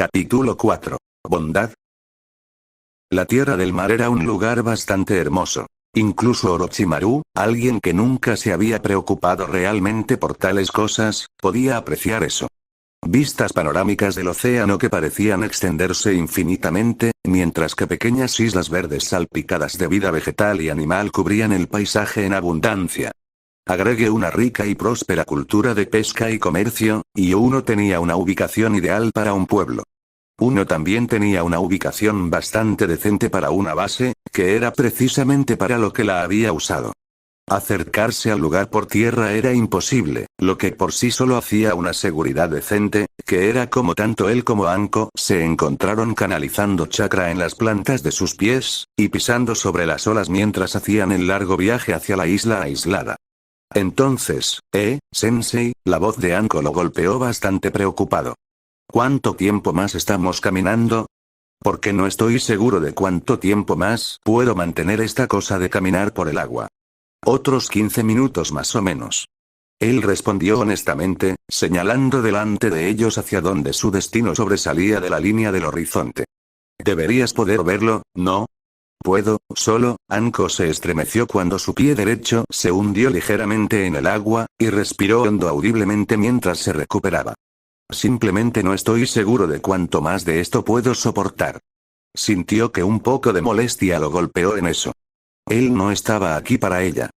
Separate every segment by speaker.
Speaker 1: Capítulo 4. Bondad. La tierra del mar era un lugar bastante hermoso. Incluso Orochimaru, alguien que nunca se había preocupado realmente por tales cosas, podía apreciar eso. Vistas panorámicas del océano que parecían extenderse infinitamente, mientras que pequeñas islas verdes salpicadas de vida vegetal y animal cubrían el paisaje en abundancia. Agregue una rica y próspera cultura de pesca y comercio, y uno tenía una ubicación ideal para un pueblo. Uno también tenía una ubicación bastante decente para una base, que era precisamente para lo que la había usado. Acercarse al lugar por tierra era imposible, lo que por sí solo hacía una seguridad decente, que era como tanto él como Anko se encontraron canalizando chakra en las plantas de sus pies, y pisando sobre las olas mientras hacían el largo viaje hacia la isla aislada. Entonces, Sensei, la voz de Anko lo golpeó bastante preocupado. ¿Cuánto tiempo más estamos caminando? Porque no estoy seguro de cuánto tiempo más puedo mantener esta cosa de caminar por el agua. Otros 15 minutos más o menos. Él respondió honestamente, señalando delante de ellos hacia donde su destino sobresalía de la línea del horizonte. Deberías poder verlo, ¿no? Puedo, solo. Anko se estremeció cuando su pie derecho se hundió ligeramente en el agua, y respiró hondo audiblemente mientras se recuperaba. Simplemente no estoy seguro de cuánto más de esto puedo soportar. Sintió que un poco de molestia lo golpeó en eso. Él no estaba aquí para ella.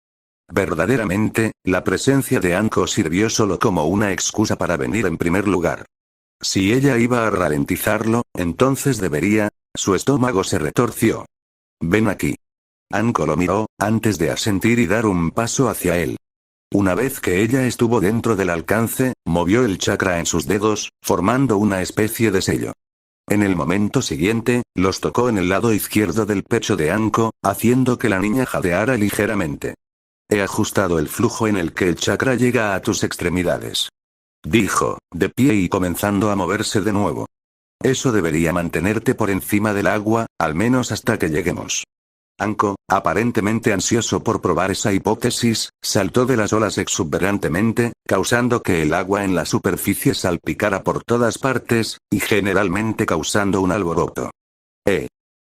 Speaker 1: Verdaderamente, la presencia de Anko sirvió solo como una excusa para venir en primer lugar. Si ella iba a ralentizarlo, entonces debería. Su estómago se retorció. Ven aquí. Anko lo miró, antes de asentir y dar un paso hacia él. Una vez que ella estuvo dentro del alcance, movió el chakra en sus dedos, formando una especie de sello. En el momento siguiente, los tocó en el lado izquierdo del pecho de Anko, haciendo que la niña jadeara ligeramente. He ajustado el flujo en el que el chakra llega a tus extremidades. Dijo, de pie y comenzando a moverse de nuevo. Eso debería mantenerte por encima del agua, al menos hasta que lleguemos. Anko, aparentemente ansioso por probar esa hipótesis, saltó de las olas exuberantemente, causando que el agua en la superficie salpicara por todas partes, y generalmente causando un alboroto.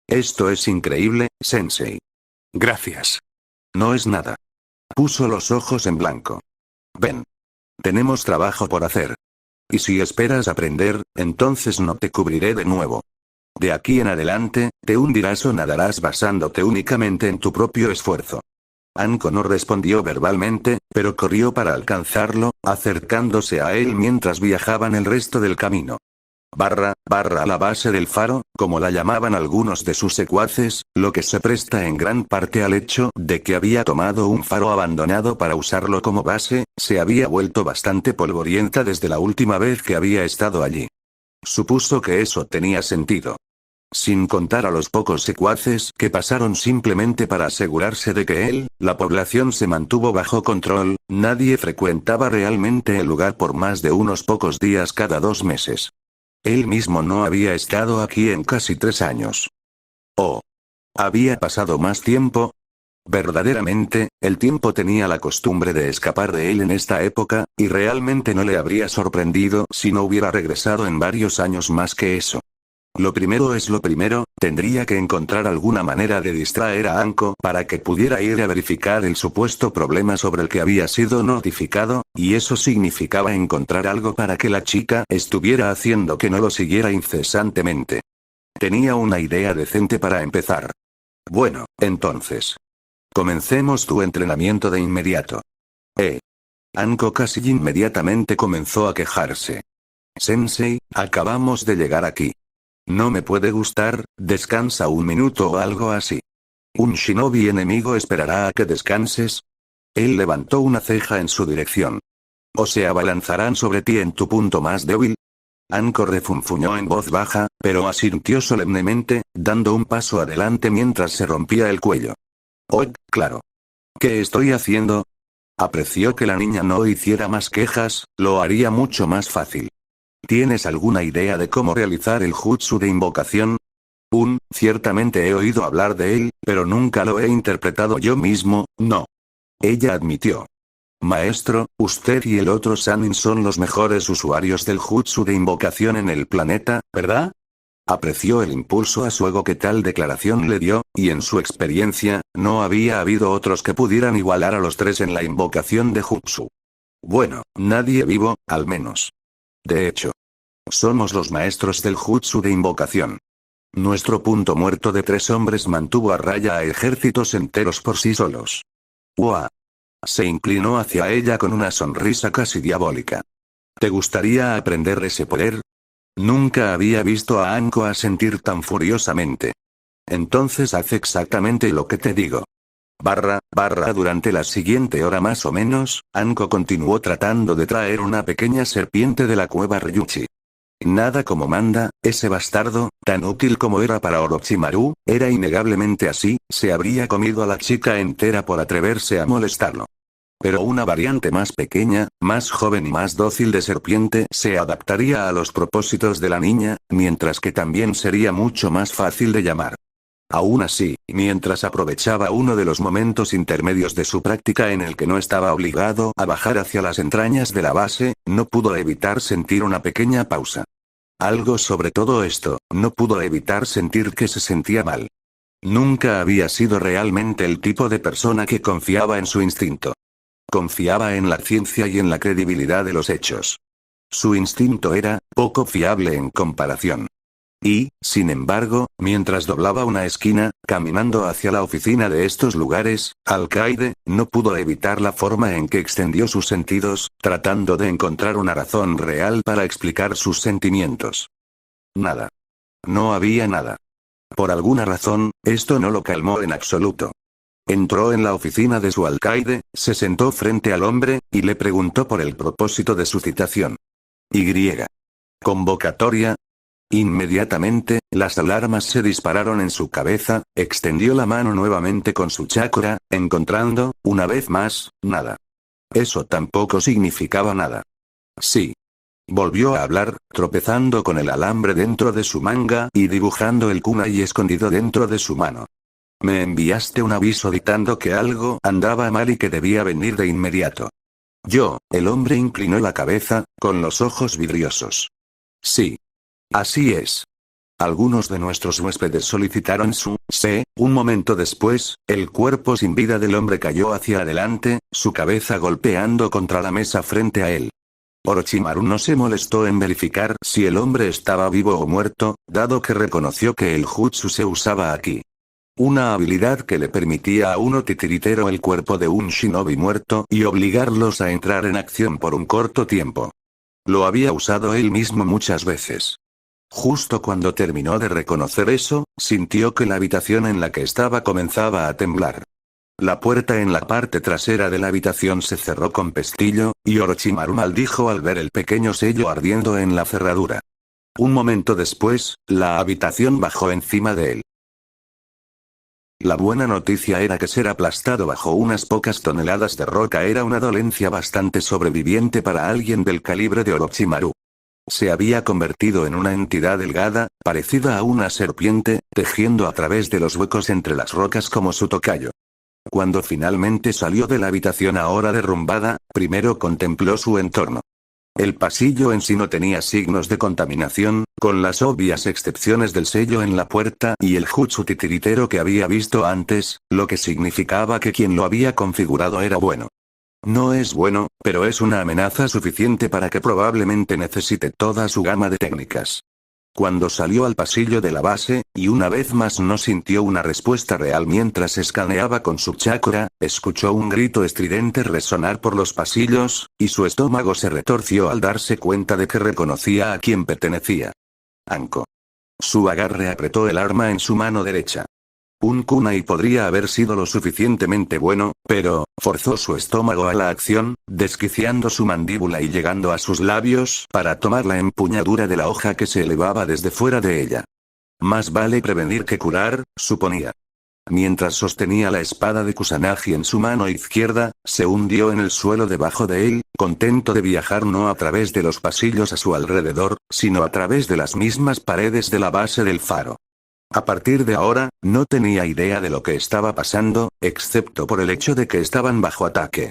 Speaker 1: Esto es increíble, Sensei. Gracias. No es nada. Puso los ojos en blanco. Ven. Tenemos trabajo por hacer. Y si esperas aprender, entonces no te cubriré de nuevo. De aquí en adelante, te hundirás o nadarás basándote únicamente en tu propio esfuerzo. Anko no respondió verbalmente, pero corrió para alcanzarlo, acercándose a él mientras viajaban el resto del camino. A la base del faro, como la llamaban algunos de sus secuaces, lo que se presta en gran parte al hecho de que había tomado un faro abandonado para usarlo como base, se había vuelto bastante polvorienta desde la última vez que había estado allí. Supuso que eso tenía sentido. Sin contar a los pocos secuaces que pasaron simplemente para asegurarse de que la población se mantuvo bajo control, nadie frecuentaba realmente el lugar por más de unos pocos días cada 2 meses. Él mismo no había estado aquí en casi 3 años. ¿Había pasado más tiempo? Verdaderamente, el tiempo tenía la costumbre de escapar de él en esta época, y realmente no le habría sorprendido si no hubiera regresado en varios años más que eso. Lo primero es lo primero, tendría que encontrar alguna manera de distraer a Anko para que pudiera ir a verificar el supuesto problema sobre el que había sido notificado, y eso significaba encontrar algo para que la chica estuviera haciendo que no lo siguiera incesantemente. Tenía una idea decente para empezar. Bueno, entonces. Comencemos tu entrenamiento de inmediato. Anko casi inmediatamente comenzó a quejarse. Sensei, acabamos de llegar aquí. No me puede gustar, descansa un minuto o algo así. ¿Un shinobi enemigo esperará a que descanses? Él levantó una ceja en su dirección. ¿O se abalanzarán sobre ti en tu punto más débil? Anko refunfuñó en voz baja, pero asintió solemnemente, dando un paso adelante mientras se rompía el cuello. Claro. ¿Qué estoy haciendo? Apreció que la niña no hiciera más quejas, lo haría mucho más fácil. ¿Tienes alguna idea de cómo realizar el jutsu de invocación? Ciertamente he oído hablar de él, pero nunca lo he interpretado yo mismo, no. Ella admitió. Maestro, usted y el otro Sanin son los mejores usuarios del jutsu de invocación en el planeta, ¿verdad? Apreció el impulso a su ego que tal declaración le dio, y en su experiencia, no había habido otros que pudieran igualar a los tres en la invocación de jutsu. Bueno, nadie vivo, al menos. De hecho, somos los maestros del jutsu de invocación. Nuestro punto muerto de 3 hombres mantuvo a raya a ejércitos enteros por sí solos. ¡Uah! Se inclinó hacia ella con una sonrisa casi diabólica. ¿Te gustaría aprender ese poder? Nunca había visto a Anko asentir tan furiosamente. Entonces haz exactamente lo que te digo. Durante la siguiente hora más o menos, Anko continuó tratando de traer una pequeña serpiente de la cueva Ryuchi. Nada como manda, ese bastardo, tan útil como era para Orochimaru, era innegablemente así, se habría comido a la chica entera por atreverse a molestarlo. Pero una variante más pequeña, más joven y más dócil de serpiente se adaptaría a los propósitos de la niña, mientras que también sería mucho más fácil de llamar. Aún así, mientras aprovechaba uno de los momentos intermedios de su práctica en el que no estaba obligado a bajar hacia las entrañas de la base, no pudo evitar sentir una pequeña pausa. Algo sobre todo esto, no pudo evitar sentir que se sentía mal. Nunca había sido realmente el tipo de persona que confiaba en su instinto. Confiaba en la ciencia y en la credibilidad de los hechos. Su instinto era poco fiable en comparación. Y, sin embargo, mientras doblaba una esquina, caminando hacia la oficina de estos lugares, Alcaide no pudo evitar la forma en que extendió sus sentidos, tratando de encontrar una razón real para explicar sus sentimientos. Nada. No había nada. Por alguna razón, esto no lo calmó en absoluto. Entró en la oficina de su alcaide, se sentó frente al hombre, y le preguntó por el propósito de su citación. Y. Convocatoria. Inmediatamente, las alarmas se dispararon en su cabeza, extendió la mano nuevamente con su chakra, encontrando, una vez más, nada. Eso tampoco significaba nada. Sí. Volvió a hablar, tropezando con el alambre dentro de su manga y dibujando el kunai escondido dentro de su mano. Me enviaste un aviso dictando que algo andaba mal y que debía venir de inmediato. El hombre inclinó la cabeza, con los ojos vidriosos. Sí. Así es. Algunos de nuestros huéspedes solicitaron un momento después, el cuerpo sin vida del hombre cayó hacia adelante, su cabeza golpeando contra la mesa frente a él. Orochimaru no se molestó en verificar si el hombre estaba vivo o muerto, dado que reconoció que el jutsu se usaba aquí. Una habilidad que le permitía a uno titiritero el cuerpo de un shinobi muerto y obligarlos a entrar en acción por un corto tiempo. Lo había usado él mismo muchas veces. Justo cuando terminó de reconocer eso, sintió que la habitación en la que estaba comenzaba a temblar. La puerta en la parte trasera de la habitación se cerró con pestillo, y Orochimaru maldijo al ver el pequeño sello ardiendo en la cerradura. Un momento después, la habitación bajó encima de él. La buena noticia era que ser aplastado bajo unas pocas toneladas de roca era una dolencia bastante sobreviviente para alguien del calibre de Orochimaru. Se había convertido en una entidad delgada, parecida a una serpiente, tejiendo a través de los huecos entre las rocas como su tocayo. Cuando finalmente salió de la habitación ahora derrumbada, primero contempló su entorno. El pasillo en sí no tenía signos de contaminación, con las obvias excepciones del sello en la puerta y el jutsu titiritero que había visto antes, lo que significaba que quien lo había configurado era bueno. No es bueno, pero es una amenaza suficiente para que probablemente necesite toda su gama de técnicas. Cuando salió al pasillo de la base, y una vez más no sintió una respuesta real mientras escaneaba con su chakra, escuchó un grito estridente resonar por los pasillos, y su estómago se retorció al darse cuenta de que reconocía a quien pertenecía. Anko. Su agarre apretó el arma en su mano derecha. Un kunai podría haber sido lo suficientemente bueno, pero, forzó su estómago a la acción, desquiciando su mandíbula y llegando a sus labios para tomar la empuñadura de la hoja que se elevaba desde fuera de ella. Más vale prevenir que curar, suponía. Mientras sostenía la espada de Kusanagi en su mano izquierda, se hundió en el suelo debajo de él, contento de viajar no a través de los pasillos a su alrededor, sino a través de las mismas paredes de la base del faro. A partir de ahora, no tenía idea de lo que estaba pasando, excepto por el hecho de que estaban bajo ataque.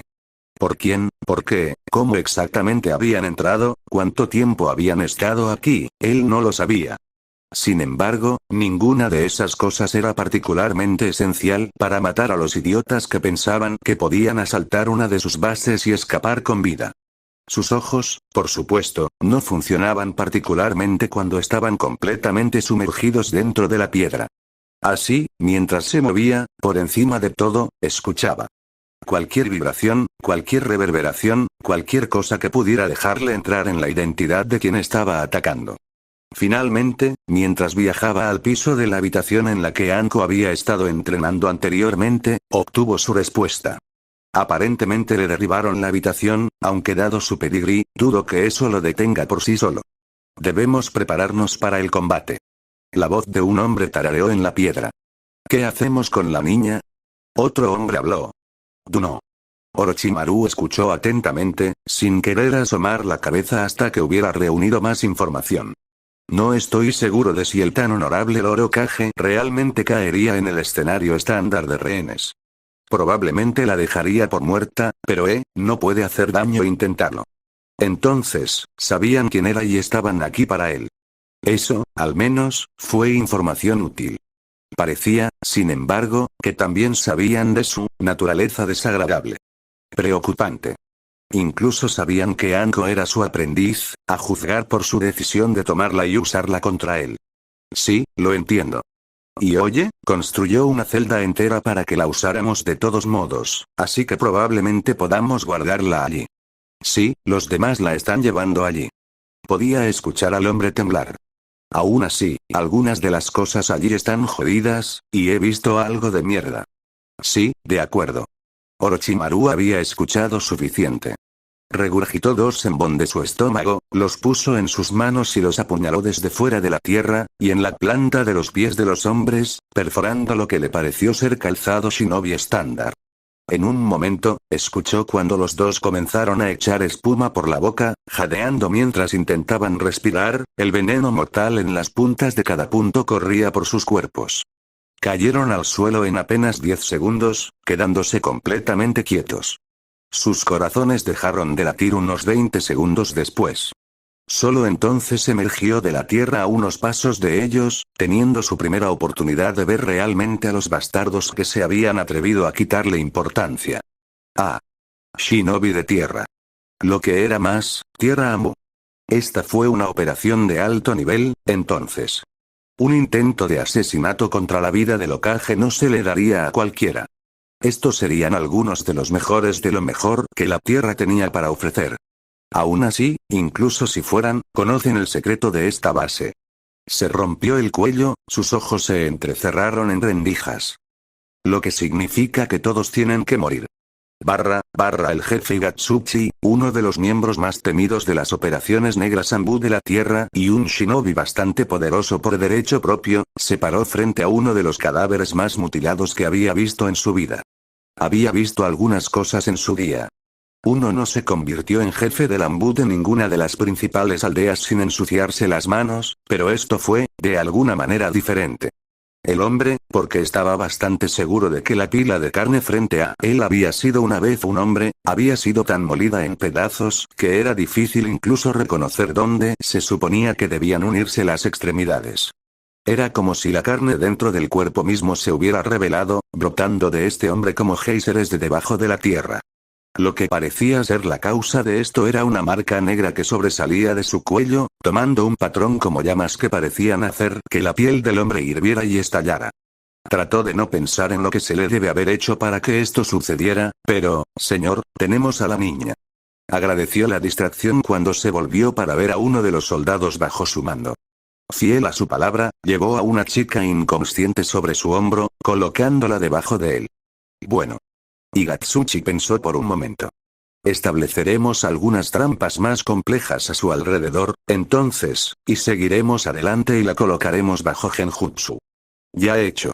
Speaker 1: ¿Por quién? ¿Por qué? ¿Cómo exactamente habían entrado? ¿Cuánto tiempo habían estado aquí? Él no lo sabía. Sin embargo, ninguna de esas cosas era particularmente esencial para matar a los idiotas que pensaban que podían asaltar una de sus bases y escapar con vida. Sus ojos, por supuesto, no funcionaban particularmente cuando estaban completamente sumergidos dentro de la piedra. Así, mientras se movía, por encima de todo, escuchaba. Cualquier vibración, cualquier reverberación, cualquier cosa que pudiera dejarle entrar en la identidad de quien estaba atacando. Finalmente, mientras viajaba al piso de la habitación en la que Anko había estado entrenando anteriormente, obtuvo su respuesta. Aparentemente le derribaron la habitación, aunque dado su pedigrí, dudo que eso lo detenga por sí solo. Debemos prepararnos para el combate. La voz de un hombre tarareó en la piedra. ¿Qué hacemos con la niña? Otro hombre habló. No. Orochimaru escuchó atentamente, sin querer asomar la cabeza hasta que hubiera reunido más información. No estoy seguro de si el tan honorable Lord Hokage realmente caería en el escenario estándar de rehenes. Probablemente la dejaría por muerta, pero no puede hacer daño intentarlo. Entonces, sabían quién era y estaban aquí para él. Eso, al menos, fue información útil. Parecía, sin embargo, que también sabían de su naturaleza desagradable. Preocupante. Incluso sabían que Anko era su aprendiz, a juzgar por su decisión de tomarla y usarla contra él. Sí, lo entiendo. Y oye, construyó una celda entera para que la usáramos de todos modos, así que probablemente podamos guardarla allí. Sí, los demás la están llevando allí. Podía escuchar al hombre temblar. Aún así, algunas de las cosas allí están jodidas, y he visto algo de mierda. Sí, de acuerdo. Orochimaru había escuchado suficiente. Regurgitó 2 embón de su estómago, los puso en sus manos y los apuñaló desde fuera de la tierra, y en la planta de los pies de los hombres, perforando lo que le pareció ser calzado shinobi estándar. En un momento, escuchó cuando los dos comenzaron a echar espuma por la boca, jadeando mientras intentaban respirar, el veneno mortal en las puntas de cada punto corría por sus cuerpos. Cayeron al suelo en apenas 10 segundos, quedándose completamente quietos. Sus corazones dejaron de latir unos 20 segundos después. Solo entonces emergió de la tierra a unos pasos de ellos, teniendo su primera oportunidad de ver realmente a los bastardos que se habían atrevido a quitarle importancia. Ah. Shinobi de tierra. Lo que era más, tierra Amu. Esta fue una operación de alto nivel, entonces. Un intento de asesinato contra la vida del Hokage no se le daría a cualquiera. Estos serían algunos de los mejores de lo mejor que la tierra tenía para ofrecer. Aún así, incluso si fueran, conocen el secreto de esta base. Se rompió el cuello, sus ojos se entrecerraron en rendijas. Lo que significa que todos tienen que morir. El jefe Gatsuchi, uno de los miembros más temidos de las operaciones negras Anbu de la Tierra y un shinobi bastante poderoso por derecho propio, se paró frente a uno de los cadáveres más mutilados que había visto en su vida. Había visto algunas cosas en su día. Uno no se convirtió en jefe del Anbu de ninguna de las principales aldeas sin ensuciarse las manos, pero esto fue, de alguna manera diferente. El hombre, porque estaba bastante seguro de que la pila de carne frente a él había sido una vez un hombre, había sido tan molida en pedazos que era difícil incluso reconocer dónde se suponía que debían unirse las extremidades. Era como si la carne dentro del cuerpo mismo se hubiera revelado, brotando de este hombre como géiseres de debajo de la tierra. Lo que parecía ser la causa de esto era una marca negra que sobresalía de su cuello, tomando un patrón como llamas que parecían hacer que la piel del hombre hirviera y estallara. Trató de no pensar en lo que se le debe haber hecho para que esto sucediera, pero, señor, tenemos a la niña. Agradeció la distracción cuando se volvió para ver a uno de los soldados bajo su mando. Fiel a su palabra, llevó a una chica inconsciente sobre su hombro, colocándola debajo de él. Bueno. Y Gatsuchi pensó por un momento. Estableceremos algunas trampas más complejas a su alrededor, entonces, y seguiremos adelante y la colocaremos bajo genjutsu. Ya hecho.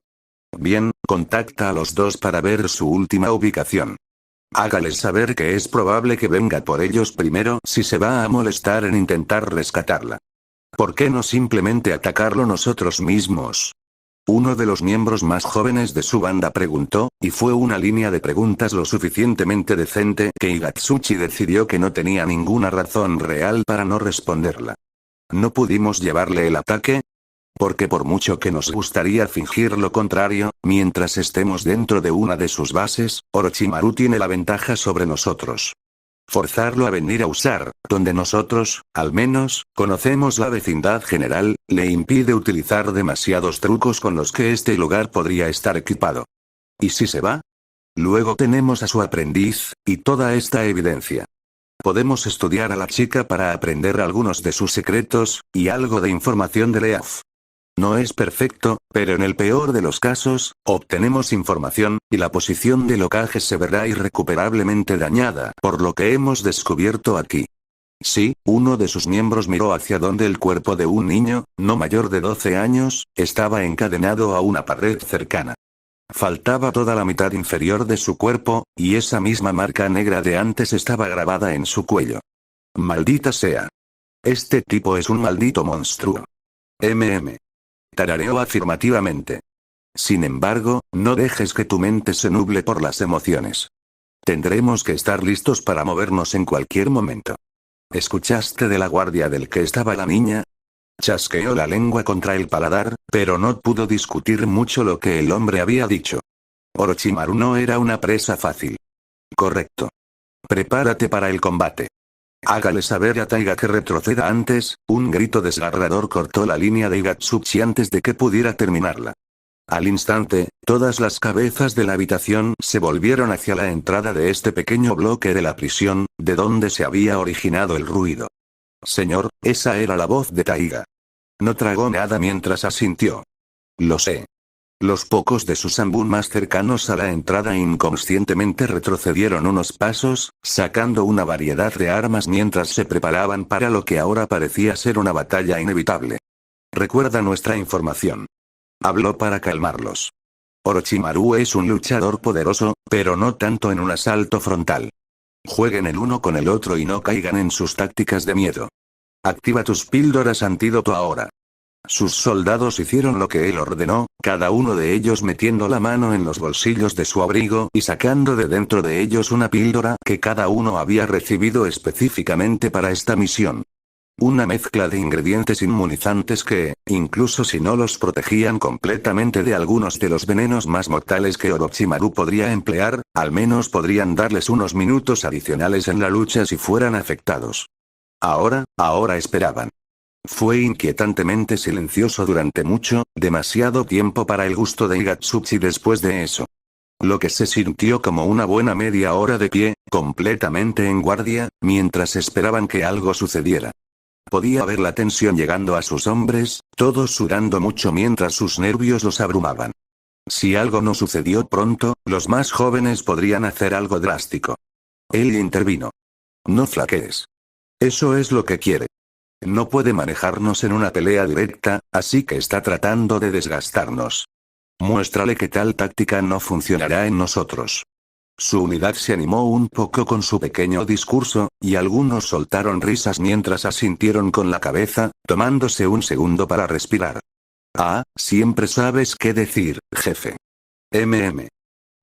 Speaker 1: Bien, contacta a los dos para ver su última ubicación. Hágales saber que es probable que venga por ellos primero si se va a molestar en intentar rescatarla. ¿Por qué no simplemente atacarlo nosotros mismos? Uno de los miembros más jóvenes de su banda preguntó, y fue una línea de preguntas lo suficientemente decente que Igatsuchi decidió que no tenía ninguna razón real para no responderla. ¿No pudimos llevarle el ataque? Porque por mucho que nos gustaría fingir lo contrario, mientras estemos dentro de una de sus bases, Orochimaru tiene la ventaja sobre nosotros. Forzarlo a venir a usar, donde nosotros, al menos, conocemos la vecindad general, le impide utilizar demasiados trucos con los que este lugar podría estar equipado. ¿Y si se va? Luego tenemos a su aprendiz, y toda esta evidencia. Podemos estudiar a la chica para aprender algunos de sus secretos, y algo de información de Leaf. No es perfecto, pero en el peor de los casos, obtenemos información, y la posición del Hokage se verá irrecuperablemente dañada por lo que hemos descubierto aquí. Sí, uno de sus miembros miró hacia donde el cuerpo de un niño, no mayor de 12 años, estaba encadenado a una pared cercana. Faltaba toda la mitad inferior de su cuerpo, y esa misma marca negra de antes estaba grabada en su cuello. Maldita sea. Este tipo es un maldito monstruo. Tarareó afirmativamente. Sin embargo, no dejes que tu mente se nuble por las emociones. Tendremos que estar listos para movernos en cualquier momento. ¿Escuchaste de la guardia del que estaba la niña? Chasqueó la lengua contra el paladar, pero no pudo discutir mucho lo que el hombre había dicho. Orochimaru no era una presa fácil. Correcto. Prepárate para el combate. Hágale saber a Taiga que retroceda antes. Un grito desgarrador cortó la línea de Igatsuchi antes de que pudiera terminarla. Al instante, todas las cabezas de la habitación se volvieron hacia la entrada de este pequeño bloque de la prisión, de donde se había originado el ruido. Señor, esa era la voz de Taiga. No tragó nada mientras asintió. Lo sé. Los pocos de sus Anbun más cercanos a la entrada inconscientemente retrocedieron unos pasos, sacando una variedad de armas mientras se preparaban para lo que ahora parecía ser una batalla inevitable. Recuerda nuestra información. Habló para calmarlos. Orochimaru es un luchador poderoso, pero no tanto en un asalto frontal. Jueguen el uno con el otro y no caigan en sus tácticas de miedo. Activa tus píldoras antídoto ahora. Sus soldados hicieron lo que él ordenó, cada uno de ellos metiendo la mano en los bolsillos de su abrigo y sacando de dentro de ellos una píldora que cada uno había recibido específicamente para esta misión. Una mezcla de ingredientes inmunizantes que, incluso si no los protegían completamente de algunos de los venenos más mortales que Orochimaru podría emplear, al menos podrían darles unos minutos adicionales en la lucha si fueran afectados. Ahora esperaban. Fue inquietantemente silencioso durante demasiado tiempo para el gusto de Igatsuchi después de eso. Lo que se sintió como una buena media hora de pie, completamente en guardia, mientras esperaban que algo sucediera. Podía ver la tensión llegando a sus hombres, todos sudando mucho mientras sus nervios los abrumaban. Si algo no sucedió pronto, los más jóvenes podrían hacer algo drástico. Él intervino. No flaquees. Eso es lo que quiere. No puede manejarnos en una pelea directa, así que está tratando de desgastarnos. Muéstrale que tal táctica no funcionará en nosotros. Su unidad se animó un poco con su pequeño discurso, y algunos soltaron risas mientras asintieron con la cabeza, tomándose un segundo para respirar. Ah, siempre sabes qué decir, jefe.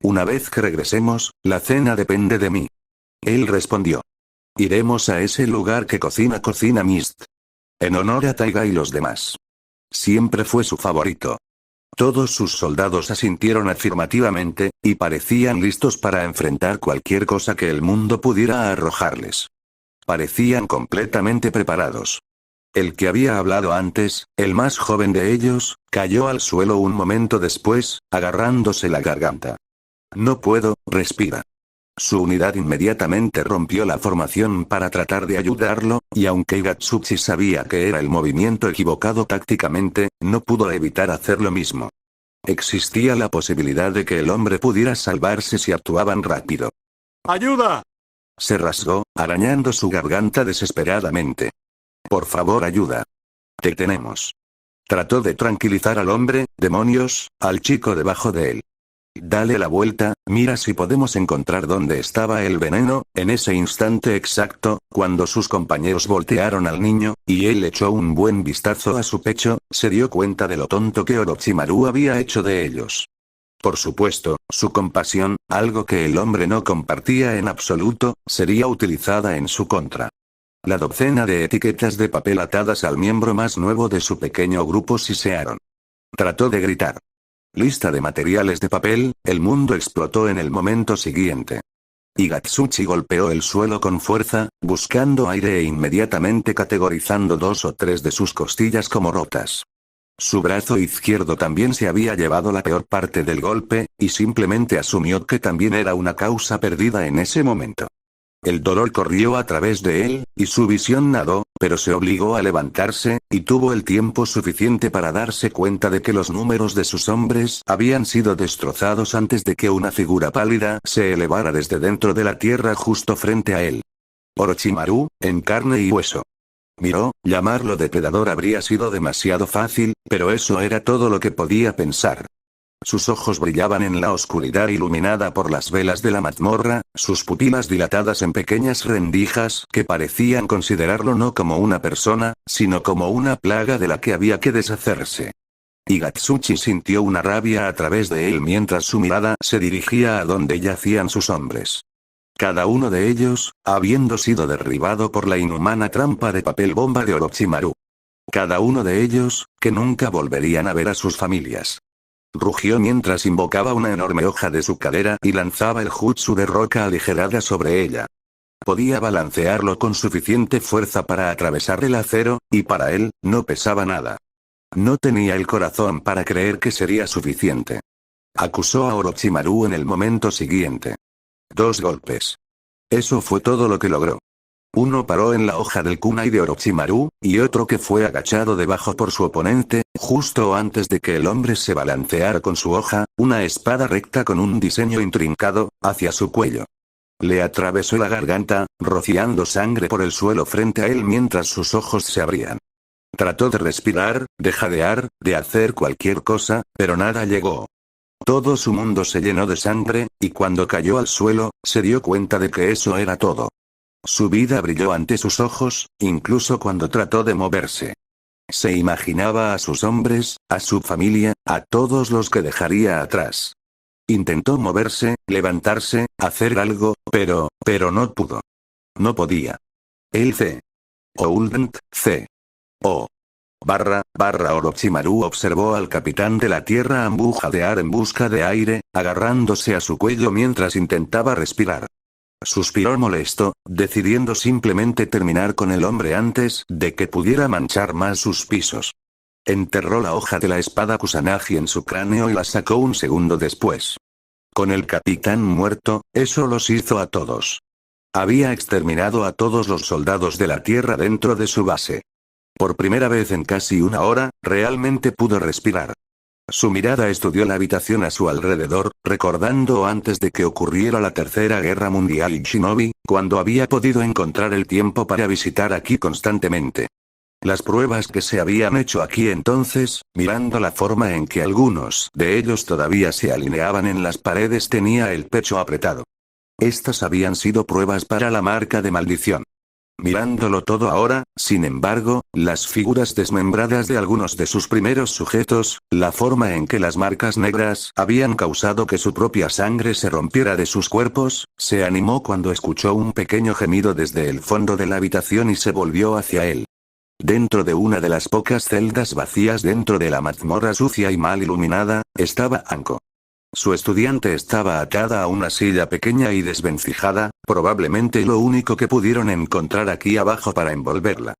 Speaker 1: Una vez que regresemos, la cena depende de mí. Él respondió. Iremos a ese lugar que cocina Mist. En honor a Taiga y los demás. Siempre fue su favorito. Todos sus soldados asintieron afirmativamente, y parecían listos para enfrentar cualquier cosa que el mundo pudiera arrojarles. Parecían completamente preparados. El que había hablado antes, el más joven de ellos, cayó al suelo un momento después, agarrándose la garganta. No puedo, respira. Su unidad inmediatamente rompió la formación para tratar de ayudarlo, y aunque Igatsuchi sabía que era el movimiento equivocado tácticamente, no pudo evitar hacer lo mismo. Existía la posibilidad de que el hombre pudiera salvarse si actuaban rápido.
Speaker 2: ¡Ayuda!
Speaker 1: Se rasgó, arañando su garganta desesperadamente. Por favor, ayuda. Te tenemos. Trató de tranquilizar al hombre, demonios, al chico debajo de él. Dale la vuelta, mira si podemos encontrar dónde estaba el veneno. En ese instante exacto, cuando sus compañeros voltearon al niño, y él echó un buen vistazo a su pecho, se dio cuenta de lo tonto que Orochimaru había hecho de ellos. Por supuesto, su compasión, algo que el hombre no compartía en absoluto, sería utilizada en su contra. La docena de etiquetas de papel atadas al miembro más nuevo de su pequeño grupo sisearon. Trató de gritar. Lista de materiales de papel, el mundo explotó en el momento siguiente. Igatsuchi golpeó el suelo con fuerza, buscando aire e inmediatamente categorizando 2 o 3 de sus costillas como rotas. Su brazo izquierdo también se había llevado la peor parte del golpe, y simplemente asumió que también era una causa perdida en ese momento. El dolor corrió a través de él, y su visión nadó, pero se obligó a levantarse, y tuvo el tiempo suficiente para darse cuenta de que los números de sus hombres habían sido destrozados antes de que una figura pálida se elevara desde dentro de la tierra justo frente a él. Orochimaru, en carne y hueso. Miró, llamarlo depredador habría sido demasiado fácil, pero eso era todo lo que podía pensar. Sus ojos brillaban en la oscuridad iluminada por las velas de la mazmorra, sus pupilas dilatadas en pequeñas rendijas que parecían considerarlo no como una persona, sino como una plaga de la que había que deshacerse. Igatsuchi sintió una rabia a través de él mientras su mirada se dirigía a donde yacían sus hombres. Cada uno de ellos, habiendo sido derribado por la inhumana trampa de papel bomba de Orochimaru. Cada uno de ellos, que nunca volverían a ver a sus familias. Rugió mientras invocaba una enorme hoja de su cadera y lanzaba el jutsu de roca aligerada sobre ella. Podía balancearlo con suficiente fuerza para atravesar el acero, y para él, no pesaba nada. No tenía el corazón para creer que sería suficiente. Acusó a Orochimaru en el momento siguiente. 2 golpes. Eso fue todo lo que logró. Uno paró en la hoja del kunai de Orochimaru, y otro que fue agachado debajo por su oponente, justo antes de que el hombre se balanceara con su hoja, una espada recta con un diseño intrincado, hacia su cuello. Le atravesó la garganta, rociando sangre por el suelo frente a él mientras sus ojos se abrían. Trató de respirar, de jadear, de hacer cualquier cosa, pero nada llegó. Todo su mundo se llenó de sangre, y cuando cayó al suelo, se dio cuenta de que eso era todo. Su vida brilló ante sus ojos, incluso cuando trató de moverse. Se imaginaba a sus hombres, a su familia, a todos los que dejaría atrás. Intentó moverse, levantarse, hacer algo, pero no pudo. No podía. El C. Oulent, C. O. Orochimaru observó al capitán de la tierra ambujadear en busca de aire, agarrándose a su cuello mientras intentaba respirar. Suspiró molesto, decidiendo simplemente terminar con el hombre antes de que pudiera manchar más sus pisos. Enterró la hoja de la espada Kusanagi en su cráneo y la sacó un segundo después. Con el capitán muerto, eso los hizo a todos. Había exterminado a todos los soldados de la tierra dentro de su base. Por primera vez en casi una hora, realmente pudo respirar. Su mirada estudió la habitación a su alrededor, recordando antes de que ocurriera la Tercera Guerra Mundial y Shinobi, cuando había podido encontrar el tiempo para visitar aquí constantemente. Las pruebas que se habían hecho aquí entonces, mirando la forma en que algunos de ellos todavía se alineaban en las paredes, tenía el pecho apretado. Estas habían sido pruebas para la marca de maldición. Mirándolo todo ahora, sin embargo, las figuras desmembradas de algunos de sus primeros sujetos, la forma en que las marcas negras habían causado que su propia sangre se rompiera de sus cuerpos, se animó cuando escuchó un pequeño gemido desde el fondo de la habitación y se volvió hacia él. Dentro de una de las pocas celdas vacías dentro de la mazmorra sucia y mal iluminada, estaba Anko. Su estudiante estaba atada a una silla pequeña y desvencijada, probablemente lo único que pudieron encontrar aquí abajo para envolverla.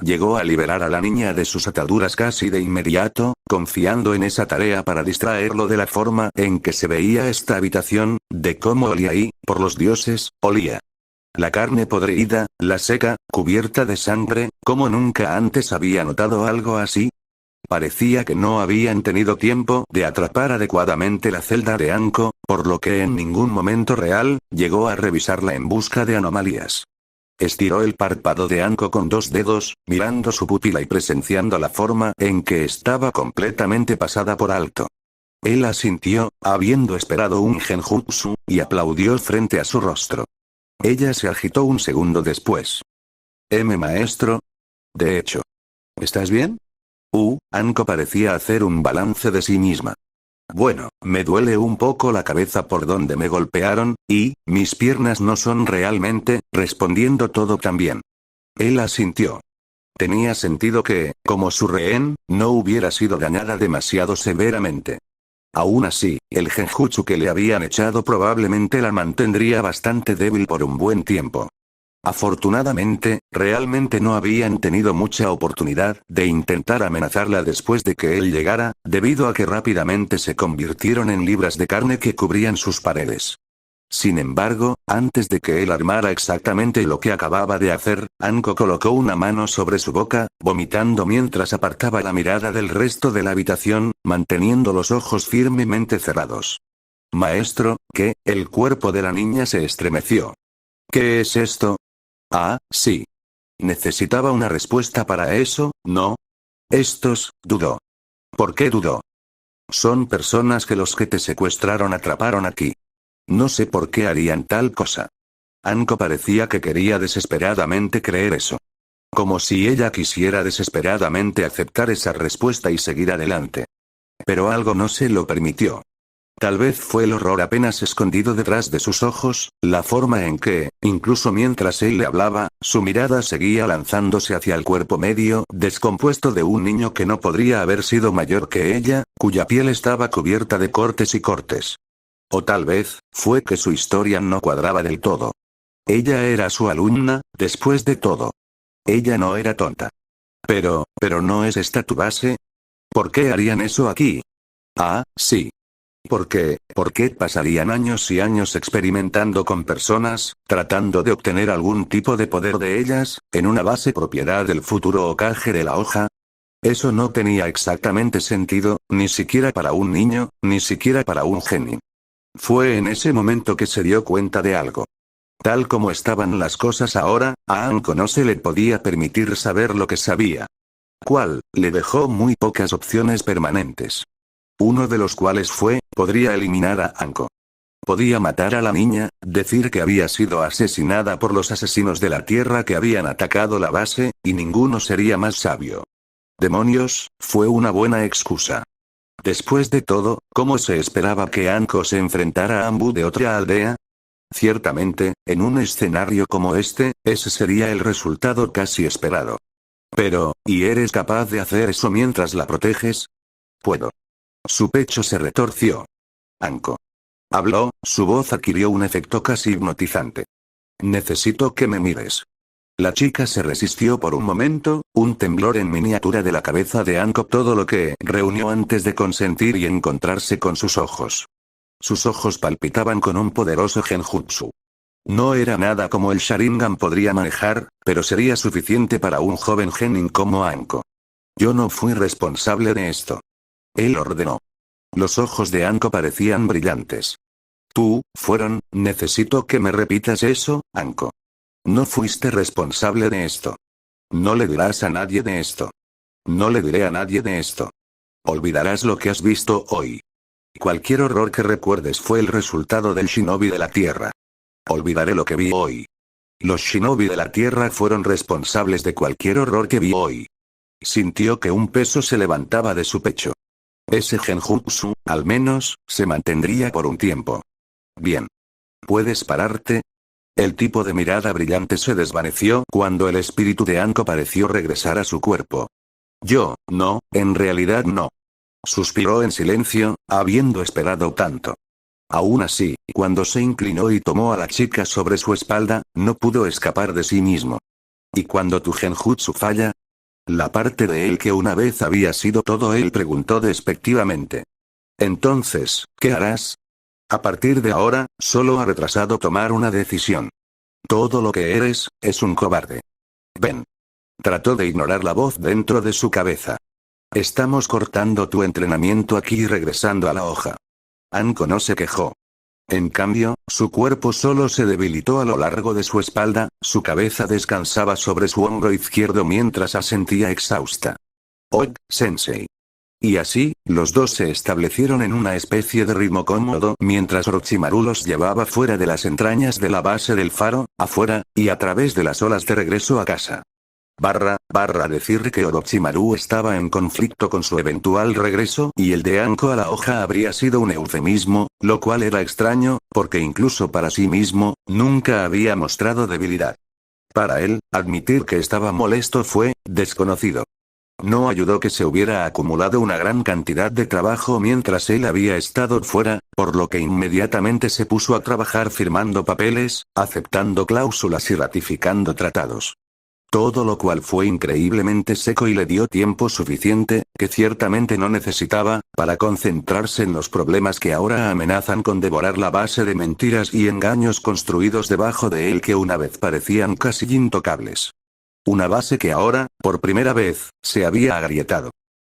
Speaker 1: Llegó a liberar a la niña de sus ataduras casi de inmediato, confiando en esa tarea para distraerlo de la forma en que se veía esta habitación, de cómo olía y, por los dioses, olía. La carne podrida, la seca, cubierta de sangre, como nunca antes había notado algo así. Parecía que no habían tenido tiempo de atrapar adecuadamente la celda de Anko, por lo que en ningún momento real, llegó a revisarla en busca de anomalías. Estiró el párpado de Anko con 2 dedos, mirando su pupila y presenciando la forma en que estaba completamente pasada por alto. Él asintió, habiendo esperado un genjutsu, y aplaudió frente a su rostro. Ella se agitó un segundo después. Maestro. De hecho. ¿Estás bien? Anko parecía hacer un balance de sí misma. Bueno, me duele un poco la cabeza por donde me golpearon, y mis piernas no son realmente, respondiendo todo también. Él asintió. Tenía sentido que, como su rehén, no hubiera sido dañada demasiado severamente. Aún así, el genjutsu que le habían echado probablemente la mantendría bastante débil por un buen tiempo. Afortunadamente, realmente no habían tenido mucha oportunidad de intentar amenazarla después de que él llegara, debido a que rápidamente se convirtieron en libras de carne que cubrían sus paredes. Sin embargo, antes de que él armara exactamente lo que acababa de hacer, Anko colocó una mano sobre su boca, vomitando mientras apartaba la mirada del resto de la habitación, manteniendo los ojos firmemente cerrados. Maestro, ¿qué? El cuerpo de la niña se estremeció. ¿Qué es esto? Ah, sí. Necesitaba una respuesta para eso, ¿no? Dudó. ¿Por qué dudó? Son personas que los que te secuestraron atraparon aquí. No sé por qué harían tal cosa. Anko parecía que quería desesperadamente creer eso. Como si ella quisiera desesperadamente aceptar esa respuesta y seguir adelante. Pero algo no se lo permitió. Tal vez fue el horror apenas escondido detrás de sus ojos, la forma en que, incluso mientras él le hablaba, su mirada seguía lanzándose hacia el cuerpo medio, descompuesto de un niño que no podría haber sido mayor que ella, cuya piel estaba cubierta de cortes y cortes. O tal vez, fue que su historia no cuadraba del todo. Ella era su alumna, después de todo. Ella no era tonta. Pero ¿no es esta tu base? ¿Por qué harían eso aquí? Ah, sí. ¿Por qué pasarían años y años experimentando con personas, tratando de obtener algún tipo de poder de ellas, en una base propiedad del futuro Hokage de la hoja? Eso no tenía exactamente sentido, ni siquiera para un niño, ni siquiera para un genin. Fue en ese momento que se dio cuenta de algo. Tal como estaban las cosas ahora, a Anko no se le podía permitir saber lo que sabía. ¿Cuál? Le dejó muy pocas opciones permanentes. Uno de los cuales podría eliminar a Anko. Podía matar a la niña, decir que había sido asesinada por los asesinos de la Tierra que habían atacado la base, y ninguno sería más sabio. Demonios, fue una buena excusa. Después de todo, ¿cómo se esperaba que Anko se enfrentara a Ambu de otra aldea? Ciertamente, en un escenario como este, ese sería el resultado casi esperado. Pero, ¿y eres capaz de hacer eso mientras la proteges? Puedo. Su pecho se retorció. Anko. Habló, su voz adquirió un efecto casi hipnotizante. Necesito que me mires. La chica se resistió por un momento, un temblor en miniatura de la cabeza de Anko todo lo que reunió antes de consentir y encontrarse con sus ojos. Sus ojos palpitaban con un poderoso genjutsu. No era nada como el Sharingan podría manejar, pero sería suficiente para un joven genin como Anko. Yo no fui responsable de esto. Él ordenó. Los ojos de Anko parecían brillantes. Necesito que me repitas eso, Anko. No fuiste responsable de esto. No le dirás a nadie de esto. No le diré a nadie de esto. Olvidarás lo que has visto hoy. Cualquier horror que recuerdes fue el resultado del shinobi de la Tierra. Olvidaré lo que vi hoy. Los shinobi de la Tierra fueron responsables de cualquier horror que vi hoy. Sintió que un peso se levantaba de su pecho. Ese genjutsu, al menos, se mantendría por un tiempo. Bien. ¿Puedes pararte? El tipo de mirada brillante se desvaneció cuando el espíritu de Anko pareció regresar a su cuerpo. No, en realidad no. Suspiró en silencio, habiendo esperado tanto. Aún así, cuando se inclinó y tomó a la chica sobre su espalda, no pudo escapar de sí mismo. ¿Y cuando tu genjutsu falla? La parte de él que una vez había sido todo él preguntó despectivamente. Entonces, ¿qué harás? A partir de ahora, solo ha retrasado tomar una decisión. Todo lo que eres, es un cobarde. Ven. Trató de ignorar la voz dentro de su cabeza. Estamos cortando tu entrenamiento aquí y regresando a la hoja. Anko no se quejó. En cambio, su cuerpo solo se debilitó a lo largo de su espalda, su cabeza descansaba sobre su hombro izquierdo mientras asentía exhausta. Sensei. Y así, los dos se establecieron en una especie de ritmo cómodo mientras Orochimaru los llevaba fuera de las entrañas de la base del faro, afuera, y a través de las olas de regreso a casa. Decir que Orochimaru estaba en conflicto con su eventual regreso y el de Anko a la hoja habría sido un eufemismo, lo cual era extraño, porque incluso para sí mismo, nunca había mostrado debilidad. Para él, admitir que estaba molesto fue desconocido. No ayudó que se hubiera acumulado una gran cantidad de trabajo mientras él había estado fuera, por lo que inmediatamente se puso a trabajar firmando papeles, aceptando cláusulas y ratificando tratados. Todo lo cual fue increíblemente seco y le dio tiempo suficiente, que ciertamente no necesitaba, para concentrarse en los problemas que ahora amenazan con devorar la base de mentiras y engaños construidos debajo de él que una vez parecían casi intocables. Una base que ahora, por primera vez, se había agrietado.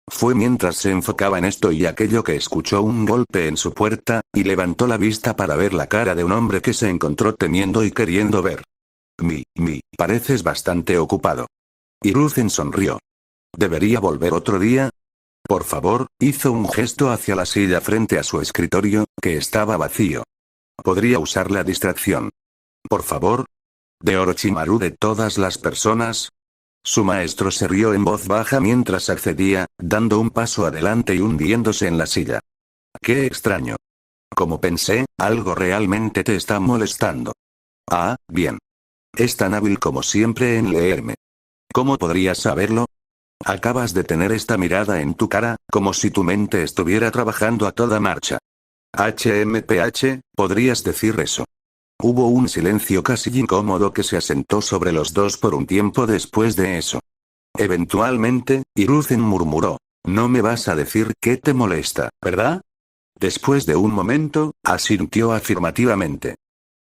Speaker 1: Fue mientras se enfocaba en esto y aquello que escuchó un golpe en su puerta, y levantó la vista para ver la cara de un hombre que se encontró temiendo y queriendo ver. Pareces bastante ocupado. Hiruzen sonrió. ¿Debería volver otro día? Por favor, hizo un gesto hacia la silla frente a su escritorio, que estaba vacío. ¿Podría usar la distracción? Por favor. ¿De Orochimaru de todas las personas? Su maestro se rió en voz baja mientras accedía, dando un paso adelante y hundiéndose en la silla. ¡Qué extraño! Como pensé, algo realmente te está molestando. Ah, bien. Es tan hábil como siempre en leerme. ¿Cómo podrías saberlo? Acabas de tener esta mirada en tu cara, como si tu mente estuviera trabajando a toda marcha. HMPH, ¿podrías decir eso? Hubo un silencio casi incómodo que se asentó sobre los dos por un tiempo después de eso. Eventualmente, Hiruzen murmuró. No me vas a decir qué te molesta, ¿verdad? Después de un momento, asintió afirmativamente.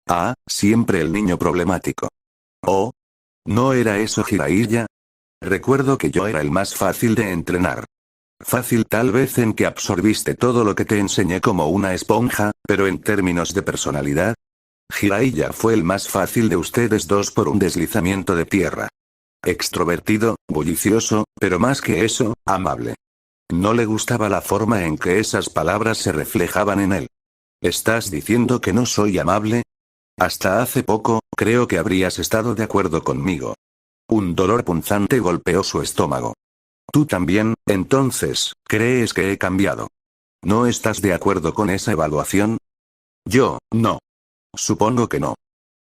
Speaker 1: Ah, siempre el niño problemático. Oh. ¿No era eso Jiraiya? Recuerdo que yo era el más fácil de entrenar. Fácil tal vez en que absorbiste todo lo que te enseñé como una esponja, pero en términos de personalidad. Jiraiya fue el más fácil de ustedes dos por un deslizamiento de tierra. Extrovertido, bullicioso, pero más que eso, amable. No le gustaba la forma en que esas palabras se reflejaban en él. ¿Estás diciendo que no soy amable? Hasta hace poco, creo que habrías estado de acuerdo conmigo. Un dolor punzante golpeó su estómago. ¿Tú también, entonces, crees que he cambiado? ¿No estás de acuerdo con esa evaluación? Yo, no. Supongo que no.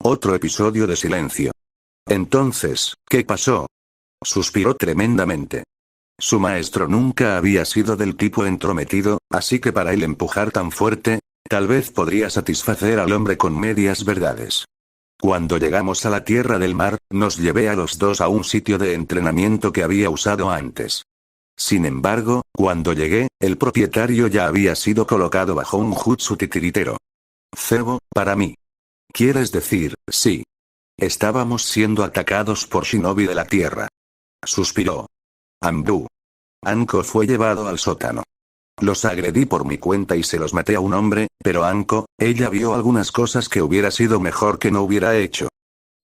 Speaker 1: Otro episodio de silencio. Entonces, ¿qué pasó? Suspiró tremendamente. Su maestro nunca había sido del tipo entrometido, así que para él empujar tan fuerte, tal vez podría satisfacer al hombre con medias verdades. Cuando llegamos a la Tierra del Mar, nos llevé a los dos a un sitio de entrenamiento que había usado antes. Sin embargo, cuando llegué, el propietario ya había sido colocado bajo un jutsu titiritero. Cebo, para mí. ¿Quieres decir, sí? Estábamos siendo atacados por shinobi de la Tierra. Suspiró. Anbu. Anko fue llevado al sótano. Los agredí por mi cuenta y se los maté a un hombre, pero Anko, ella vio algunas cosas que hubiera sido mejor que no hubiera hecho.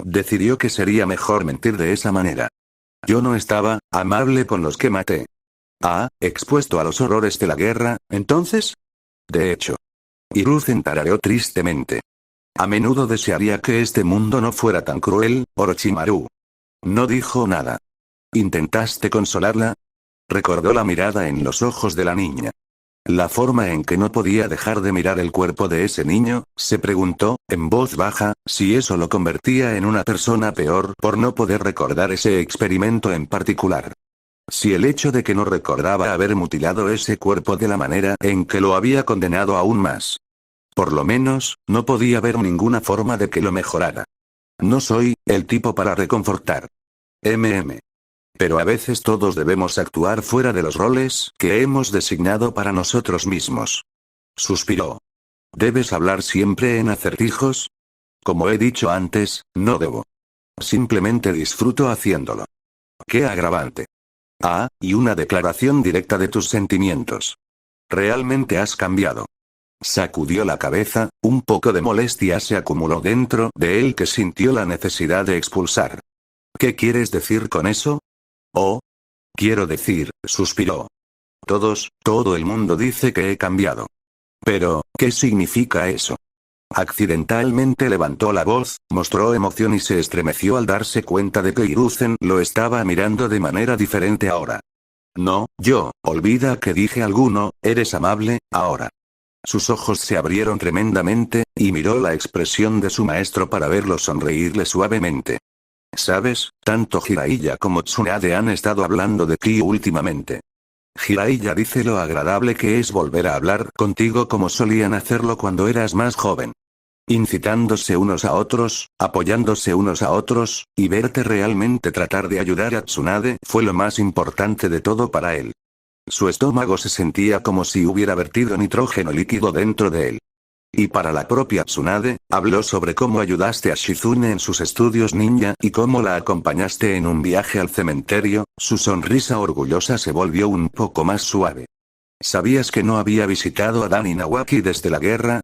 Speaker 1: Decidió que sería mejor mentir de esa manera. Yo no estaba amable con los que maté. Ah, expuesto a los horrores de la guerra, ¿entonces? De hecho. Hiruzen tarareó tristemente. A menudo desearía que este mundo no fuera tan cruel, Orochimaru. No dijo nada. ¿Intentaste consolarla? Recordó la mirada en los ojos de la niña. La forma en que no podía dejar de mirar el cuerpo de ese niño, se preguntó, en voz baja, si eso lo convertía en una persona peor por no poder recordar ese experimento en particular. Si el hecho de que no recordaba haber mutilado ese cuerpo de la manera en que lo había condenado aún más. Por lo menos, no podía ver ninguna forma de que lo mejorara. No soy el tipo para reconfortar. Pero a veces todos debemos actuar fuera de los roles que hemos designado para nosotros mismos. Suspiró. ¿Debes hablar siempre en acertijos? Como he dicho antes, no debo. Simplemente disfruto haciéndolo. ¡Qué agravante! Ah, y una declaración directa de tus sentimientos. Realmente has cambiado. Sacudió la cabeza, un poco de molestia se acumuló dentro de él que sintió la necesidad de expulsar. ¿Qué quieres decir con eso? Oh. Quiero decir, suspiró. Todo el mundo dice que he cambiado. Pero, ¿qué significa eso? Accidentalmente levantó la voz, mostró emoción y se estremeció al darse cuenta de que Hiruzen lo estaba mirando de manera diferente ahora. No, olvida que dije alguno, eres amable, ahora. Sus ojos se abrieron tremendamente, y miró la expresión de su maestro para verlo sonreírle suavemente. ¿Sabes? Tanto Jiraiya como Tsunade han estado hablando de ti últimamente. Jiraiya dice lo agradable que es volver a hablar contigo como solían hacerlo cuando eras más joven. Incitándose unos a otros, apoyándose unos a otros, y verte realmente tratar de ayudar a Tsunade fue lo más importante de todo para él. Su estómago se sentía como si hubiera vertido nitrógeno líquido dentro de él. Y para la propia Tsunade, habló sobre cómo ayudaste a Shizune en sus estudios ninja y cómo la acompañaste en un viaje al cementerio. Su sonrisa orgullosa se volvió un poco más suave. ¿Sabías que no había visitado a Dan Inawaki desde la guerra?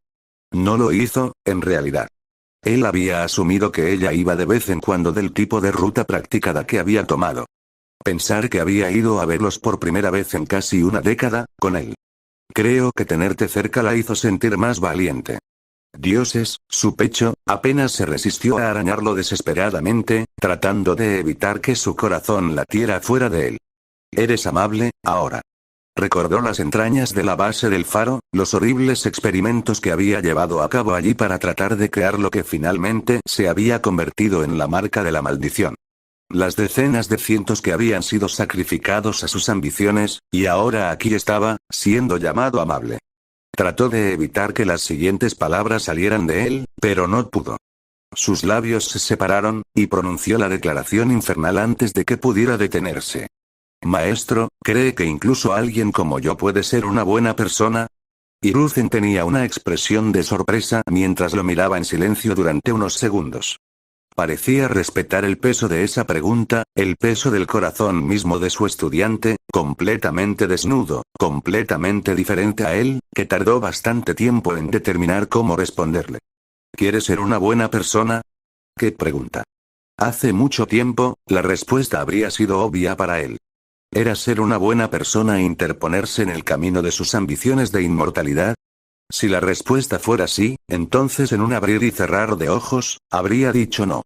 Speaker 1: No lo hizo, en realidad. Él había asumido que ella iba de vez en cuando del tipo de ruta practicada que había tomado. Pensar que había ido a verlos por primera vez en casi una década, con él. Creo que tenerte cerca la hizo sentir más valiente. Dioses, su pecho, apenas se resistió a arañarlo desesperadamente, tratando de evitar que su corazón latiera fuera de él. Eres amable, ahora. Recordó las entrañas de la base del faro, los horribles experimentos que había llevado a cabo allí para tratar de crear lo que finalmente se había convertido en la marca de la maldición. Las decenas de cientos que habían sido sacrificados a sus ambiciones, y ahora aquí estaba, siendo llamado amable. Trató de evitar que las siguientes palabras salieran de él, pero no pudo. Sus labios se separaron, y pronunció la declaración infernal antes de que pudiera detenerse. Maestro, ¿cree que incluso alguien como yo puede ser una buena persona? Hiruzen tenía una expresión de sorpresa mientras lo miraba en silencio durante unos segundos. Parecía respetar el peso de esa pregunta, el peso del corazón mismo de su estudiante, completamente desnudo, completamente diferente a él, que tardó bastante tiempo en determinar cómo responderle. ¿Quiere ser una buena persona? ¿Qué pregunta? Hace mucho tiempo, la respuesta habría sido obvia para él. ¿Era ser una buena persona e interponerse en el camino de sus ambiciones de inmortalidad? Si la respuesta fuera sí, entonces en un abrir y cerrar de ojos, habría dicho no.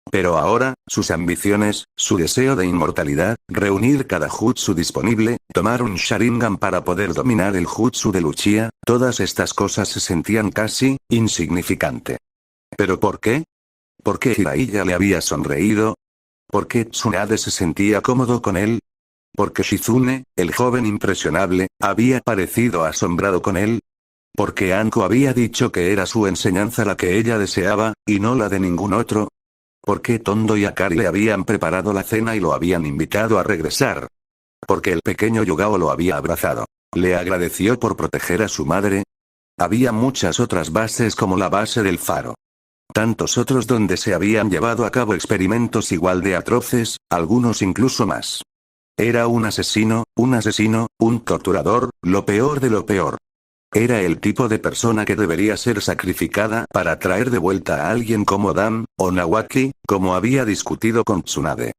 Speaker 1: Pero ahora, sus ambiciones, su deseo de inmortalidad, reunir cada jutsu disponible, tomar un Sharingan para poder dominar el jutsu de Luchia, todas estas cosas se sentían casi insignificante. ¿Pero por qué? ¿Por qué Jiraiya le había sonreído? ¿Por qué Tsunade se sentía cómodo con él? ¿Porque Shizune, el joven impresionable, había parecido asombrado con él? Porque Anko había dicho que era su enseñanza la que ella deseaba, y no la de ningún otro. Porque Tondo y Akari le habían preparado la cena y lo habían invitado a regresar. Porque el pequeño Yugao lo había abrazado. Le agradeció por proteger a su madre. Había muchas otras bases como la base del faro. Tantos otros donde se habían llevado a cabo experimentos igual de atroces, algunos incluso más. Era un asesino, un torturador, lo peor de lo peor. Era el tipo de persona que debería ser sacrificada para traer de vuelta a alguien como Dan, o Nawaki, como había discutido con Tsunade.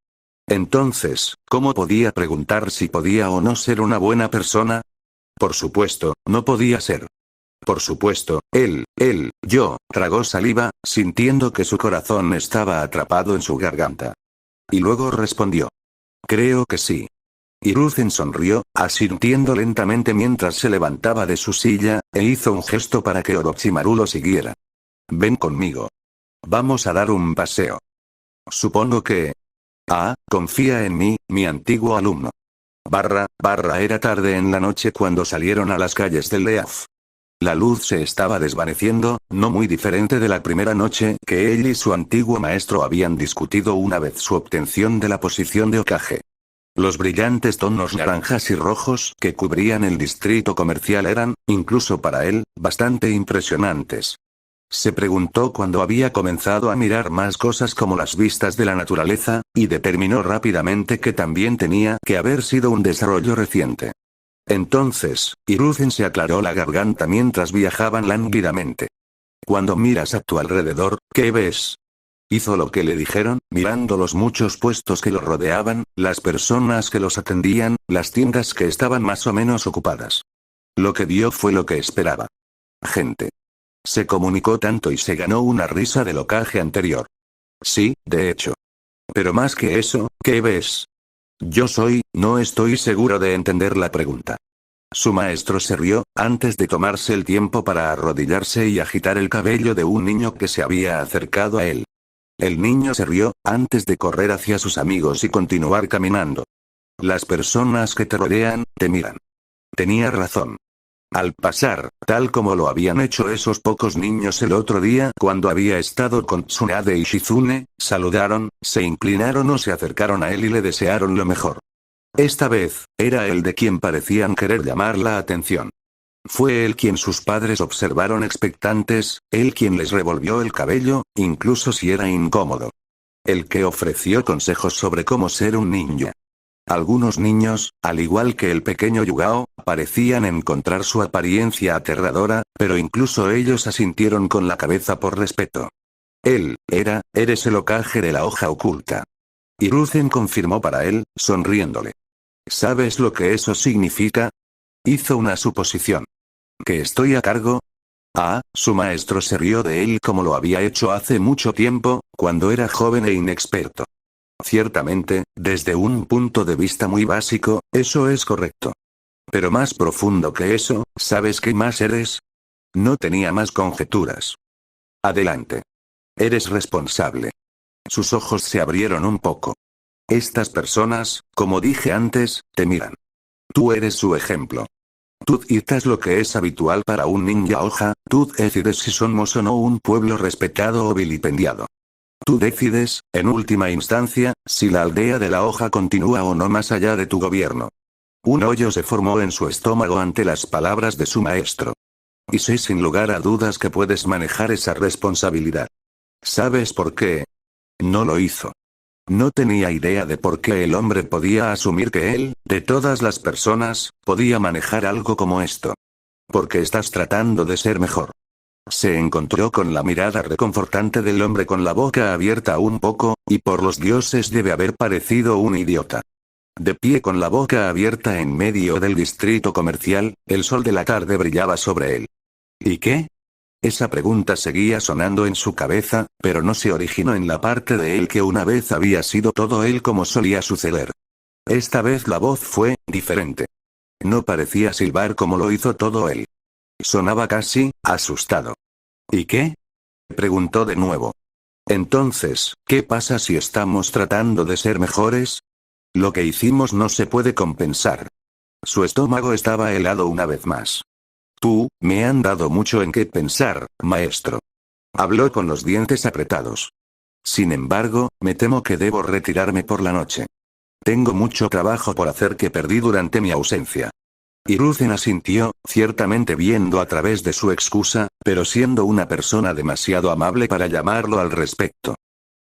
Speaker 1: Entonces, ¿cómo podía preguntar si podía o no ser una buena persona? Por supuesto, no podía ser. Por supuesto, tragó saliva, sintiendo que su corazón estaba atrapado en su garganta. Y luego respondió. Creo que sí. Hiruzen sonrió, asintiendo lentamente mientras se levantaba de su silla, e hizo un gesto para que Orochimaru lo siguiera. Ven conmigo. Vamos a dar un paseo. Supongo que... confía en mí, mi antiguo alumno. Era tarde en la noche cuando salieron a las calles del Leaf. La luz se estaba desvaneciendo, no muy diferente de la primera noche que él y su antiguo maestro habían discutido una vez su obtención de la posición de Hokage. Los brillantes tonos naranjas y rojos que cubrían el distrito comercial eran, incluso para él, bastante impresionantes. Se preguntó cuándo había comenzado a mirar más cosas como las vistas de la naturaleza, y determinó rápidamente que también tenía que haber sido un desarrollo reciente. Entonces, Hiruzen se aclaró la garganta mientras viajaban lánguidamente. Cuando miras a tu alrededor, ¿qué ves? Hizo lo que le dijeron, mirando los muchos puestos que lo rodeaban, las personas que los atendían, las tiendas que estaban más o menos ocupadas. Lo que vio fue lo que esperaba. Gente. Se comunicó tanto y se ganó una risa del ocaje anterior. Sí, de hecho. Pero más que eso, ¿qué ves? No estoy seguro de entender la pregunta. Su maestro se rió, antes de tomarse el tiempo para arrodillarse y agitar el cabello de un niño que se había acercado a él. El niño se rió, antes de correr hacia sus amigos y continuar caminando. Las personas que te rodean, te miran. Tenía razón. Al pasar, tal como lo habían hecho esos pocos niños el otro día cuando había estado con Tsunade y Shizune, saludaron, se inclinaron o se acercaron a él y le desearon lo mejor. Esta vez, era él de quien parecían querer llamar la atención. Fue él quien sus padres observaron expectantes, él quien les revolvió el cabello, incluso si era incómodo. El que ofreció consejos sobre cómo ser un ninja. Algunos niños, al igual que el pequeño Yugao, parecían encontrar su apariencia aterradora, pero incluso ellos asintieron con la cabeza por respeto. Eres el Hokage de la hoja oculta. Hiruzen confirmó para él, sonriéndole. ¿Sabes lo que eso significa? Hizo una suposición. ¿Que estoy a cargo? Su maestro se rió de él como lo había hecho hace mucho tiempo, cuando era joven e inexperto. Ciertamente, desde un punto de vista muy básico, eso es correcto. Pero más profundo que eso, ¿sabes qué más eres? No tenía más conjeturas. Adelante. Eres responsable. Sus ojos se abrieron un poco. Estas personas, como dije antes, te miran. Tú eres su ejemplo. Tú dictas lo que es habitual para un ninja hoja, tú decides si somos o no un pueblo respetado o vilipendiado. Tú decides, en última instancia, si la aldea de la hoja continúa o no más allá de tu gobierno. Un hoyo se formó en su estómago ante las palabras de su maestro. Y sé sin lugar a dudas que puedes manejar esa responsabilidad. ¿Sabes por qué? No lo hizo. No tenía idea de por qué el hombre podía asumir que él, de todas las personas, podía manejar algo como esto. Porque estás tratando de ser mejor. Se encontró con la mirada reconfortante del hombre con la boca abierta un poco, y por los dioses debe haber parecido un idiota. De pie con la boca abierta en medio del distrito comercial, el sol de la tarde brillaba sobre él. ¿Y qué? Esa pregunta seguía sonando en su cabeza, pero no se originó en la parte de él que una vez había sido todo él como solía suceder. Esta vez la voz fue diferente. No parecía silbar como lo hizo todo él. Sonaba casi asustado. ¿Y qué? Preguntó de nuevo. Entonces, ¿qué pasa si estamos tratando de ser mejores? Lo que hicimos no se puede compensar. Su estómago estaba helado una vez más. Me han dado mucho en qué pensar, maestro. Habló con los dientes apretados. Sin embargo, me temo que debo retirarme por la noche. Tengo mucho trabajo por hacer que perdí durante mi ausencia. Hiruzen asintió, ciertamente viendo a través de su excusa, pero siendo una persona demasiado amable para llamarlo al respecto.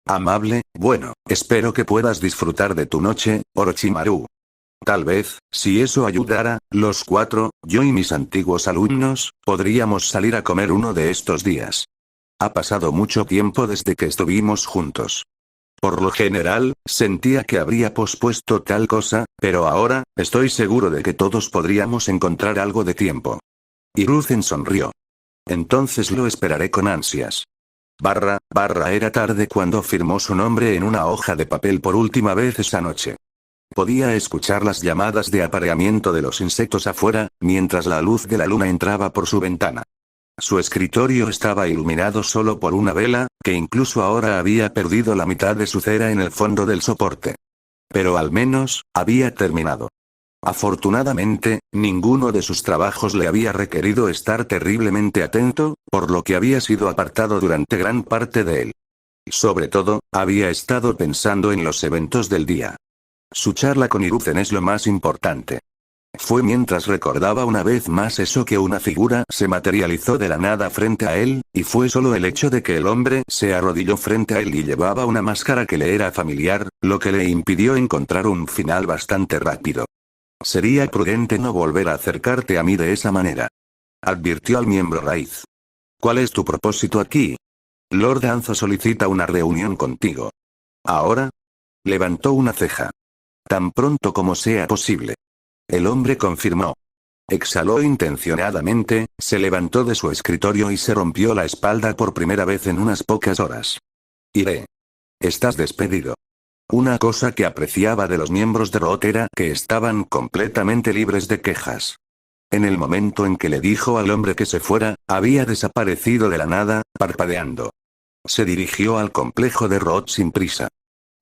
Speaker 1: Amable, bueno, espero que puedas disfrutar de tu noche, Orochimaru. Tal vez, si eso ayudara, los cuatro, yo y mis antiguos alumnos, podríamos salir a comer uno de estos días. Ha pasado mucho tiempo desde que estuvimos juntos. Por lo general, sentía que habría pospuesto tal cosa, pero ahora, estoy seguro de que todos podríamos encontrar algo de tiempo. Hiruzen sonrió. Entonces lo esperaré con ansias. Era tarde cuando firmó su nombre en una hoja de papel por última vez esa noche. Podía escuchar las llamadas de apareamiento de los insectos afuera, mientras la luz de la luna entraba por su ventana. Su escritorio estaba iluminado solo por una vela, que incluso ahora había perdido la mitad de su cera en el fondo del soporte. Pero al menos, había terminado. Afortunadamente, ninguno de sus trabajos le había requerido estar terriblemente atento, por lo que había sido apartado durante gran parte de él. Sobre todo, había estado pensando en los eventos del día. Su charla con Hiruzen es lo más importante. Fue mientras recordaba una vez más eso que una figura se materializó de la nada frente a él, y fue solo el hecho de que el hombre se arrodilló frente a él y llevaba una máscara que le era familiar, lo que le impidió encontrar un final bastante rápido. Sería prudente no volver a acercarte a mí de esa manera. Advirtió al miembro raíz. ¿Cuál es tu propósito aquí? Lord Danzo solicita una reunión contigo. ¿Ahora? Levantó una ceja. Tan pronto como sea posible. El hombre confirmó. Exhaló intencionadamente, se levantó de su escritorio y se rompió la espalda por primera vez en unas pocas horas. Iré. Estás despedido. Una cosa que apreciaba de los miembros de Roth era que estaban completamente libres de quejas. En el momento en que le dijo al hombre que se fuera, había desaparecido de la nada, parpadeando. Se dirigió al complejo de Roth sin prisa.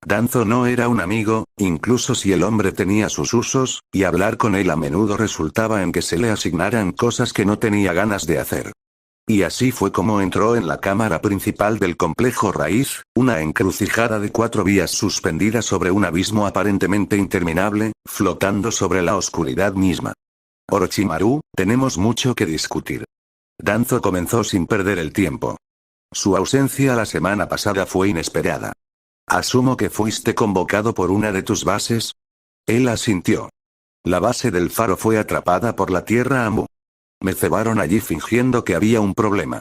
Speaker 1: Danzo no era un amigo, incluso si el hombre tenía sus usos, y hablar con él a menudo resultaba en que se le asignaran cosas que no tenía ganas de hacer. Y así fue como entró en la cámara principal del complejo raíz, una encrucijada de 4 vías suspendidas sobre un abismo aparentemente interminable, flotando sobre la oscuridad misma. Orochimaru, tenemos mucho que discutir. Danzo comenzó sin perder el tiempo. Su ausencia la semana pasada fue inesperada. Asumo que fuiste convocado por una de tus bases. Él asintió. La base del faro fue atrapada por la Tierra Amu. Me cebaron allí fingiendo que había un problema.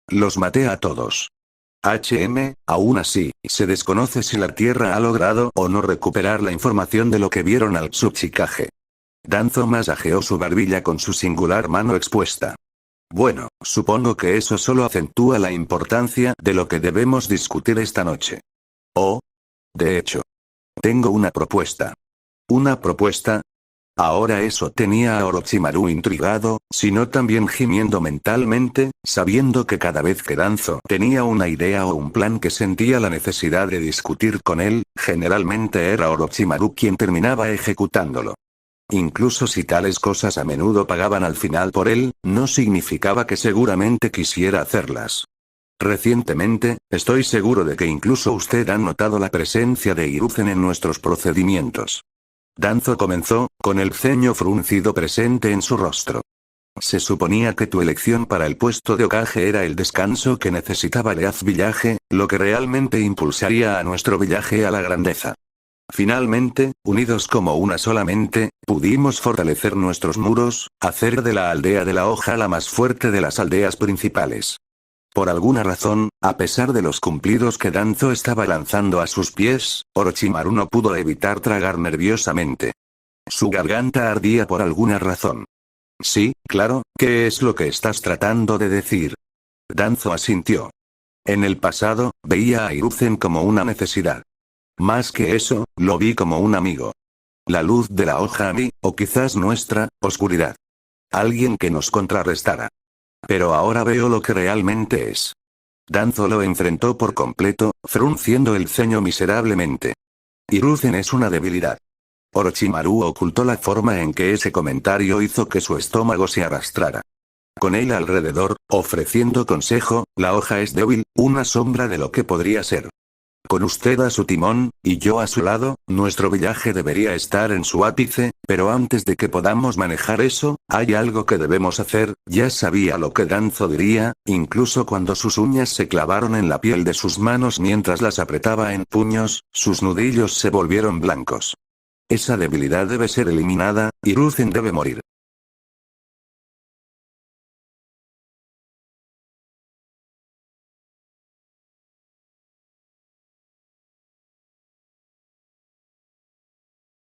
Speaker 1: Los maté a todos. Aún así, se desconoce si la Tierra ha logrado o no recuperar la información de lo que vieron al Tsuchikage. Danzo masajeó su barbilla con su singular mano expuesta. Bueno, supongo que eso solo acentúa la importancia de lo que debemos discutir esta noche. Oh. De hecho. Tengo una propuesta. ¿Una propuesta? Ahora eso tenía a Orochimaru intrigado, sino también gimiendo mentalmente, sabiendo que cada vez que Danzo tenía una idea o un plan que sentía la necesidad de discutir con él, generalmente era Orochimaru quien terminaba ejecutándolo. Incluso si tales cosas a menudo pagaban al final por él, no significaba que seguramente quisiera hacerlas. Recientemente, estoy seguro de que incluso usted ha notado la presencia de Hiruzen en nuestros procedimientos. Danzo comenzó, con el ceño fruncido presente en su rostro. Se suponía que tu elección para el puesto de Hokage era el descanso que necesitaba Leaf Village, lo que realmente impulsaría a nuestro villaje a la grandeza. Finalmente, unidos como una sola mente, pudimos fortalecer nuestros muros, hacer de la aldea de la hoja la más fuerte de las aldeas principales. Por alguna razón, a pesar de los cumplidos que Danzo estaba lanzando a sus pies, Orochimaru no pudo evitar tragar nerviosamente. Su garganta ardía por alguna razón. Sí, claro, ¿qué es lo que estás tratando de decir? Danzo asintió. En el pasado, veía a Hiruzen como una necesidad. Más que eso, lo vi como un amigo. La luz de la hoja a mí, o quizás nuestra, oscuridad. Alguien que nos contrarrestara. Pero ahora veo lo que realmente es. Danzo lo enfrentó por completo, frunciendo el ceño miserablemente. Hiruzen es una debilidad. Orochimaru ocultó la forma en que ese comentario hizo que su estómago se arrastrara. Con él alrededor, ofreciendo consejo, la hoja es débil, una sombra de lo que podría ser. Con usted a su timón, y yo a su lado, nuestro villaje debería estar en su ápice, pero antes de que podamos manejar eso, hay algo que debemos hacer. Ya sabía lo que Danzo diría, incluso cuando sus uñas se clavaron en la piel de sus manos mientras las apretaba en puños, sus nudillos se volvieron blancos. Esa debilidad debe ser eliminada, Hiruzen debe morir.